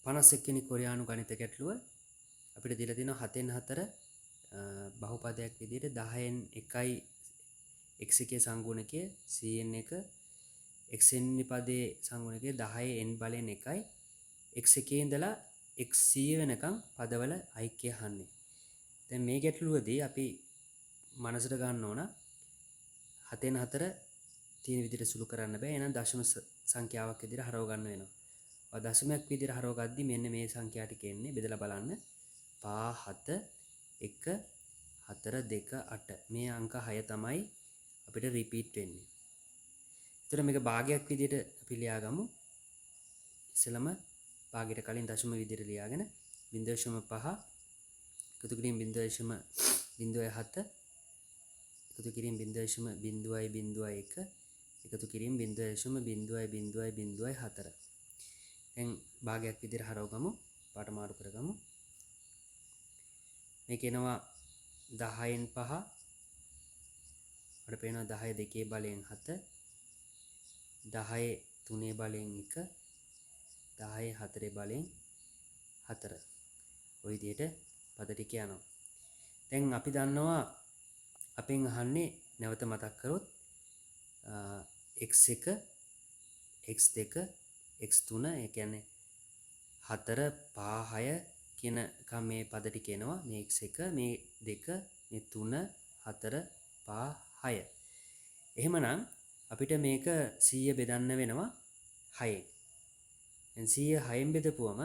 51 වෙනි කොරියානු ගණිත ගැටලුව අපිට දීලා තියෙනවා 7න් 4 බහුපදයක් විදිහට 10න් 1යි x එකේ සංගුණකය cn එක xn පදයේ සංගුණකය 10n බලයෙන් 1යි x එකේ ඉඳලා x 100 වෙනකම් පදවල ඓක්‍ය අහන්නේ. දැන් මේ ගැටලුවේදී අපි මනසට ගන්න ඕන 7න් 4 තියෙන විදිහට සුළු කරන්න බෑ. එහෙනම් දශම සංඛ්‍යාවක් විදිහට හරව ගන්න වෙනවා. ඔය දශමයක් විදිහට හරව ගද්දි මෙන්න මේ සංඛ්‍යා ටික එන්නේ. බෙදලා බලන්න. 5 7 1 4 2 8. මේ අංක 6 තමයි අපිට රිපීට් වෙන්නේ. එතකොට මේක භාගයක් විදිහට අපි ලියාගමු. ඉස්සෙල්ලම භාගයට කලින් දශම විදිහට ලියාගෙන 0.5 එකතු කිරීම 0.07 එකතු කිරීම 0.001 එකතු කිරීම 0.00004. දැන් භාගයක් විදිහට හරව ගමු. පාට මාරු කරගමු. මේක එනවා 10න් 5 අපිට පේනවා 10 2 බලයෙන් 7 10 3 බලයෙන් 1 10 4 බලයෙන් 4. ඔය විදිහට පද ටික යනවා. දැන් අපි දන්නවා අපෙන් අහන්නේ නැවත මතක් කරොත් x1 x2 x3 ඒ කියන්නේ 4 5 6 කියන මේ පද ටික එනවා. මේ x1 මේ 2 මේ 3 4 5 6. එහෙමනම් අපිට මේක 100 බෙදන්න වෙනවා 6ෙන්. දැන් 100 6ෙන් බෙදපුවම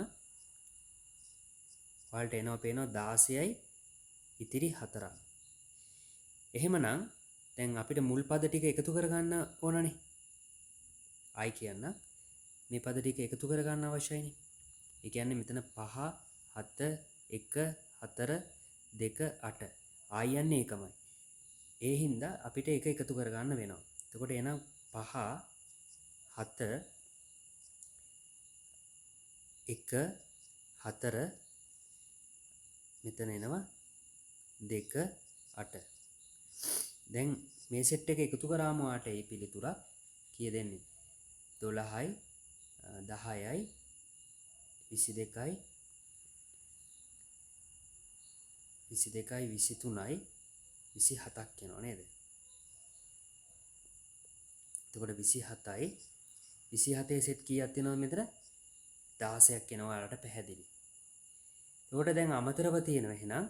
ඔයාලට එනවා පේනවා 16යි ඉතිරි 4ක්. එහෙමනම් දැන් අපිට මුල් පද ටික එකතු කරගන්න ඕනනේ. ආයි කියන්න මේ පද ටික එකතු කරගන්න අවශ්‍යයිනේ. ඒ කියන්නේ මෙතන 5 7 1 4 2 8 ආයි යන්නේ ඒකමයි. ඒ හින්දා අපිට ඒක එකතු කරගන්න වෙනවා. එතකොට එන 5 7 1 4 මෙතන එනවා 2 8. දැන් මේ සෙට් එක එකතු කරාම ඔයාට ඒ පිළිතුරක් කීය දෙන්නේ 12යි 10යි 22යි 23යි 27ක් එනවා නේද? එතකොට 27යි 27 සෙට් කීයක් තියෙනවද මෙතන? 16ක් එනවා ඔයාලට පැහැදිලි. එතකොට දැන් අමතරව තියෙනවා එහෙනම්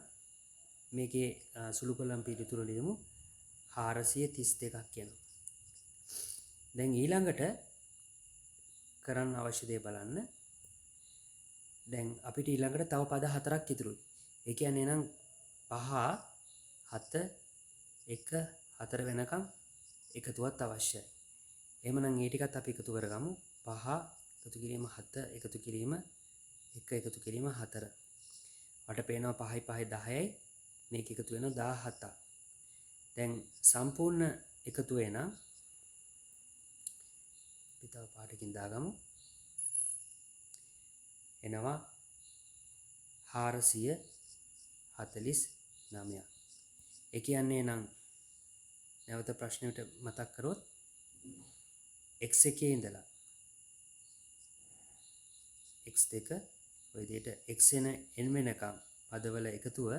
මේකේ සුළු කොලම් පිළිතුරු ලියමු 432ක් එනවා. දැන් ඊළඟට කරන්න අවශ්‍ය දේ බලන්න. දැන් අපිට ඊළඟට තව පද 4ක් ඉතුරුයි. ඒ කියන්නේ නම් 5 7 1 4 වෙනකම් එකතුවක් අවශ්‍යයි. එහෙමනම් ඒ ටිකත් අපි එකතු කරගමු. 5 එකතු කිරීම 7 එකතු කිරීම 1 එකතු කිරීම 4. මට පේනවා 5යි 5යි 10යි මේක එකතු වෙනවා 17ක්. දැන් සම්පූර්ණ එකතු වෙන අපි තව පාටකින් දාගමු. එනවා 449ක්. ඒ කියන්නේ නම් නැවත ප්‍රශ්නෙට මතක් කරොත් x එකේ ඉඳලා x2 ඔය විදිහට x එන n වෙනකම් පදවල එකතුව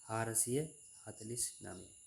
449.